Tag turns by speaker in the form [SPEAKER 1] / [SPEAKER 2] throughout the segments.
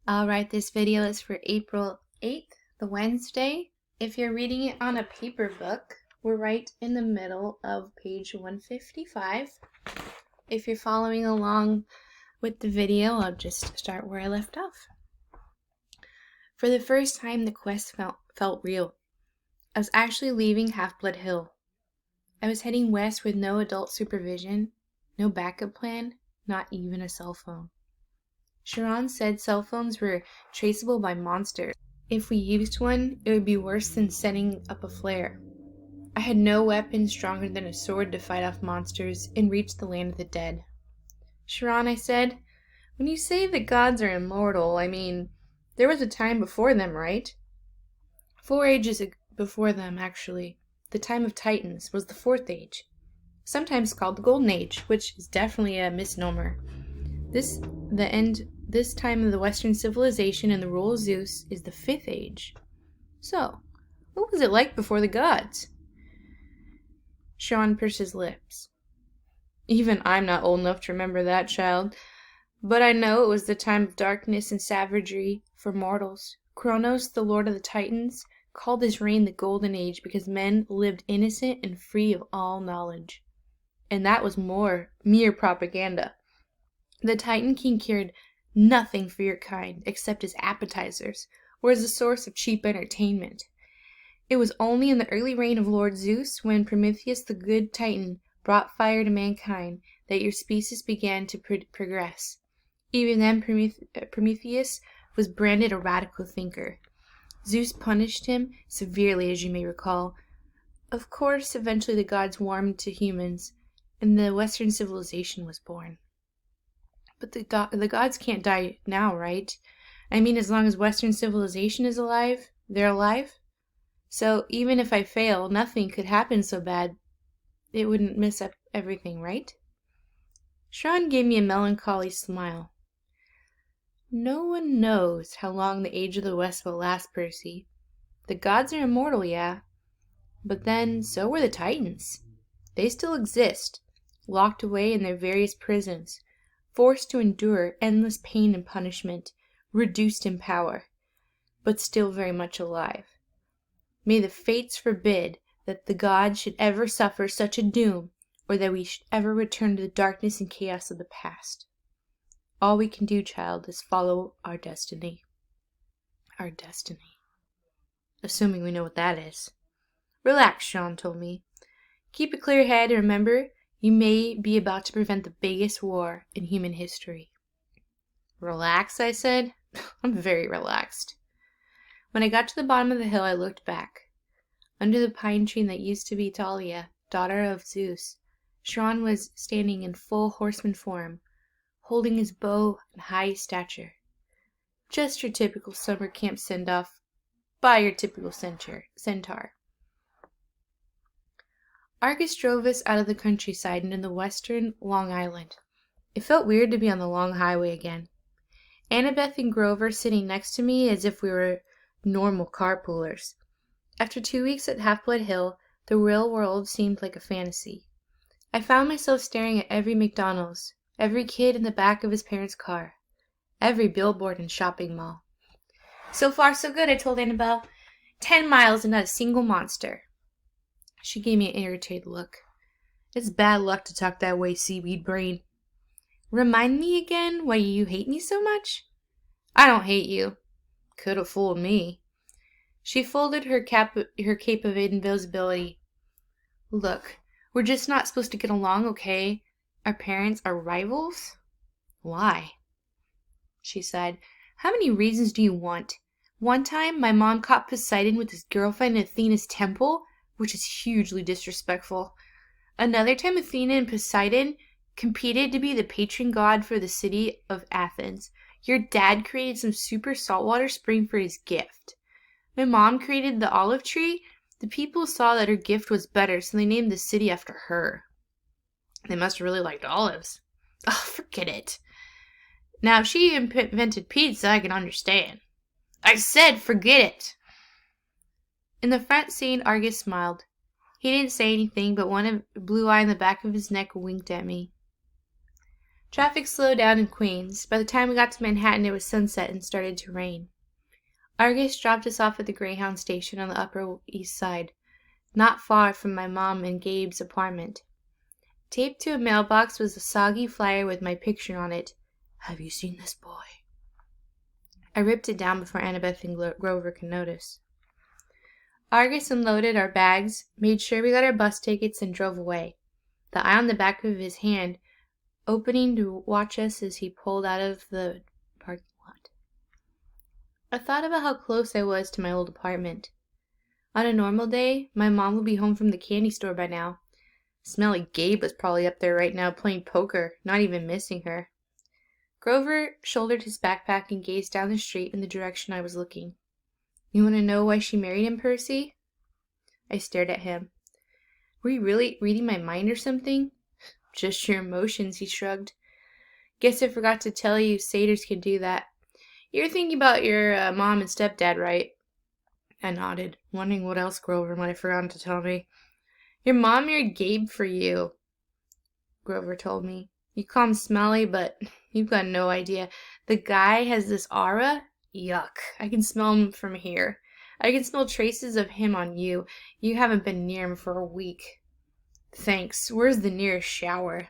[SPEAKER 1] Alright, this video is for April 8th, the Wednesday. If you're reading it on a paper book, we're right in the middle of page 155. If you're following along with the video, I'll just start where I left off. For the first time, the quest felt real. I was actually leaving Half-Blood Hill. I was heading west with no adult supervision, no backup plan, not even a cell phone. Sharon said cell phones were traceable by monsters. If we used one, it would be worse than setting up a flare. I had no weapon stronger than a sword to fight off monsters and reach the land of the dead. Sharon, I said, when you say the gods are immortal, I mean, there was a time before them, right? 4 ages before them, actually. The time of Titans was the 4th age, sometimes called the Golden Age, which is definitely a misnomer. This time of the Western civilization and the rule of Zeus is the 5th age. So, what was it like before the gods? Sean pursed his lips. Even I'm not old enough to remember that, child. But I know it was the time of darkness and savagery for mortals. Kronos, the lord of the Titans, called his reign the Golden Age because men lived innocent and free of all knowledge. And that was mere propaganda. The Titan King cared nothing for your kind except as appetizers or as a source of cheap entertainment. It was only in the early reign of Lord Zeus, when Prometheus the good Titan brought fire to mankind, that your species began to progress. Even then, Prometheus was branded a radical thinker. Zeus punished him severely, as you may recall. Of course, eventually the gods warmed to humans, and the Western civilization was born. But the gods can't die now, right? I mean, as long as Western civilization is alive, they're alive. So even if I fail, nothing could happen so bad it wouldn't mess up everything, right? Sharon gave me a melancholy smile. No one knows how long the Age of the West will last, Percy. The gods are immortal, yeah. But then, so were the Titans. They still exist, locked away in their various prisons, forced to endure endless pain and punishment, reduced in power, but still very much alive. May the fates forbid that the gods should ever suffer such a doom, or that we should ever return to the darkness and chaos of the past. All we can do, child, is follow our destiny. Our destiny. Assuming we know what that is. Relax, Sean told me. Keep a clear head and remember, you may be about to prevent the biggest war in human history. Relax, I said. I'm very relaxed. When I got to the bottom of the hill, I looked back. Under the pine tree that used to be Talia, daughter of Zeus, Sharon was standing in full horseman form, holding his bow and high stature. Just your typical summer camp send-off by your typical centaur. Argus drove us out of the countryside into the western Long Island. It felt weird to be on the long highway again. Annabeth and Grover sitting next to me as if we were normal carpoolers. After 2 weeks at Half-Blood Hill, the real world seemed like a fantasy. I found myself staring at every McDonald's, every kid in the back of his parents' car, every billboard and shopping mall. So far, so good, I told Annabelle. 10 miles and not a single monster. She gave me an irritated look. It's bad luck to talk that way, seaweed brain. Remind me again why you hate me so much? I don't hate you. Could have fooled me. She folded her cape of invisibility. Look, we're just not supposed to get along, okay? Our parents are rivals? Why? She sighed. How many reasons do you want? One time, my mom caught Poseidon with his girlfriend in Athena's temple, which is hugely disrespectful. Another time, Athena and Poseidon competed to be the patron god for the city of Athens. Your dad created some super saltwater spring for his gift. My mom created the olive tree. The people saw that her gift was better, so they named the city after her. They must have really liked olives. Oh, forget it. Now, if she invented pizza, I can understand. I said forget it. In the front seat, Argus smiled. He didn't say anything, but one blue eye in the back of his neck winked at me. Traffic slowed down in Queens. By the time we got to Manhattan, it was sunset and started to rain. Argus dropped us off at the Greyhound station on the Upper East Side, not far from my mom and Gabe's apartment. Taped to a mailbox was a soggy flyer with my picture on it. "Have you seen this boy?" I ripped it down before Annabeth and Grover could notice. Argus unloaded our bags, made sure we got our bus tickets, and drove away, the eye on the back of his hand opening to watch us as he pulled out of the parking lot. I thought about how close I was to my old apartment. On a normal day, my mom would be home from the candy store by now. Smelly Gabe was probably up there right now playing poker, not even missing her. Grover shouldered his backpack and gazed down the street in the direction I was looking. "You want to know why she married him, Percy?" I stared at him. "Were you really reading my mind or something?" "Just your emotions," he shrugged. "Guess I forgot to tell you satyrs can do that. You're thinking about your mom and stepdad, right?" I nodded, wondering what else Grover might have forgotten to tell me. "Your mom married Gabe for you," Grover told me. "You call him smelly, but you've got no idea. The guy has this aura. Yuck. I can smell him from here. I can smell traces of him on you. You haven't been near him for a week." "Thanks. Where's the nearest shower?"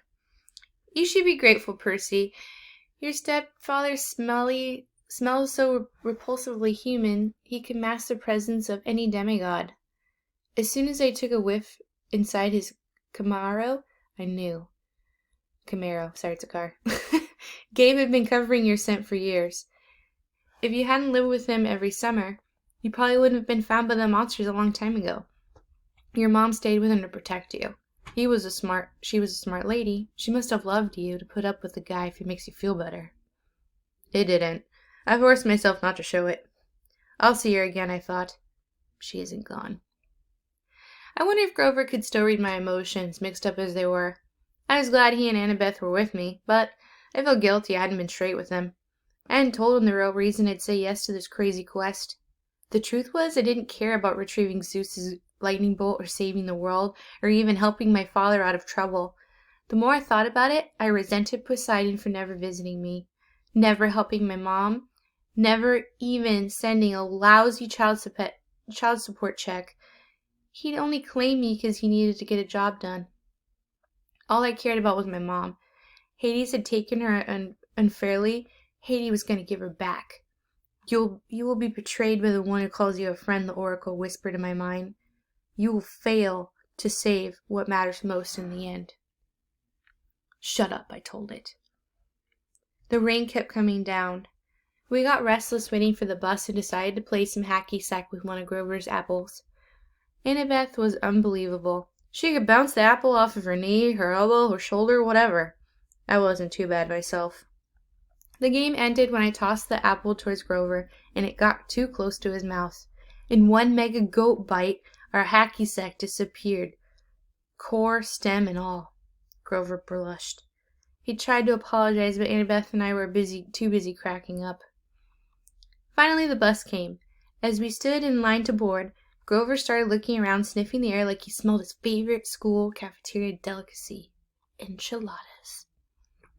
[SPEAKER 1] "You should be grateful, Percy. Your stepfather smells so repulsively human, he can mask the presence of any demigod." As soon as I took a whiff inside his Camaro, I knew. Camaro, sorry, it's a car. "Gabe had been covering your scent for years. If you hadn't lived with him every summer, you probably wouldn't have been found by the monsters a long time ago. Your mom stayed with him to protect you. She was a smart lady. She must have loved you to put up with the guy if he makes you feel better." It didn't. I forced myself not to show it. I'll see her again, I thought. She isn't gone. I wonder if Grover could still read my emotions, mixed up as they were. I was glad he and Annabeth were with me, but I felt guilty I hadn't been straight with him. I hadn't told him the real reason I'd say yes to this crazy quest. The truth was, I didn't care about retrieving Zeus's lightning bolt or saving the world, or even helping my father out of trouble. The more I thought about it, I resented Poseidon for never visiting me, never helping my mom, never even sending a lousy child support check. He'd only claim me because he needed to get a job done. All I cared about was my mom. Hades had taken her unfairly. Hades was going to give her back. You will be betrayed by the one who calls you a friend," the oracle whispered in my mind. "You will fail to save what matters most in the end." "Shut up," I told it. The rain kept coming down. We got restless waiting for the bus and decided to play some hacky sack with one of Grover's apples. Annabeth was unbelievable. She could bounce the apple off of her knee, her elbow, her shoulder, whatever. I wasn't too bad myself. The game ended when I tossed the apple towards Grover, and it got too close to his mouth. In one mega goat bite, our hacky sack disappeared, core, stem, and all. Grover blushed. He tried to apologize, but Annabeth and I were too busy cracking up. Finally, the bus came. As we stood in line to board, Grover started looking around, sniffing the air like he smelled his favorite school cafeteria delicacy, enchiladas.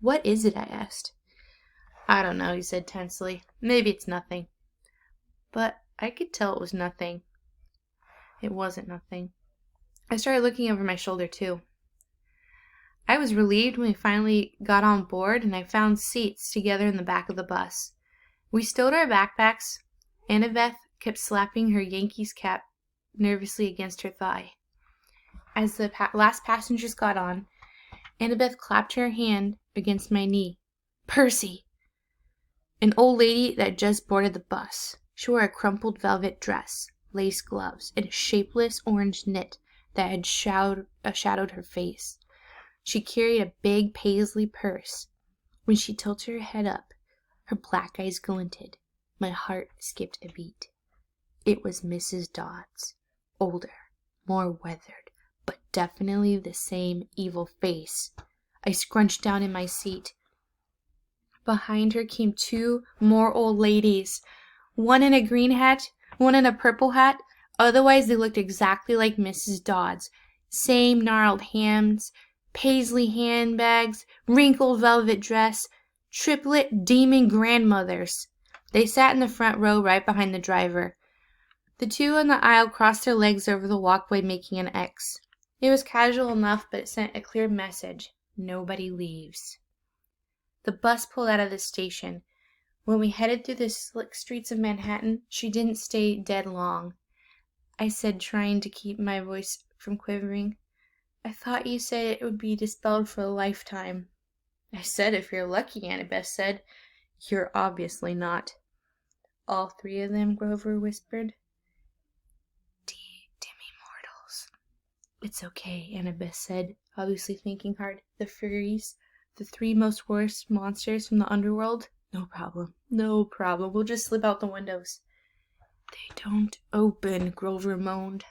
[SPEAKER 1] "What is it?" I asked. "I don't know," he said tensely. "Maybe it's nothing." But I could tell it was nothing. It wasn't nothing. I started looking over my shoulder, too. I was relieved when we finally got on board and I found seats together in the back of the bus. We stowed our backpacks. Annabeth kept slapping her Yankees cap nervously against her thigh. As the last passengers got on, Annabeth clapped her hand against my knee. "Percy!" An old lady that just boarded the bus. She wore a crumpled velvet dress, lace gloves, and a shapeless orange knit that had shadowed her face. She carried a big paisley purse. When she tilted her head up, her black eyes glinted. My heart skipped a beat. It was Mrs. Dodds. Older, more weathered, but definitely the same evil face. I scrunched down in my seat. Behind her came two more old ladies. One in a green hat, one in a purple hat. Otherwise, they looked exactly like Mrs. Dodds. Same gnarled hands, paisley handbags, wrinkled velvet dress, triplet demon grandmothers. They sat in the front row right behind the driver. The two in the aisle crossed their legs over the walkway, making an X. It was casual enough, but it sent a clear message. Nobody leaves. The bus pulled out of the station. When we headed through the slick streets of Manhattan, she didn't stay dead long. I said, trying to keep my voice from quivering, "I thought you said it would be dispelled for a lifetime." "I said if you're lucky," Annabeth said. "You're obviously not." "All three of them?" Grover whispered. Demi mortals." "It's okay," Annabeth said, obviously thinking hard. "The Furies, the three most worst monsters from the underworld? No problem. No problem. We'll just slip out the windows." "They don't open," Grover moaned.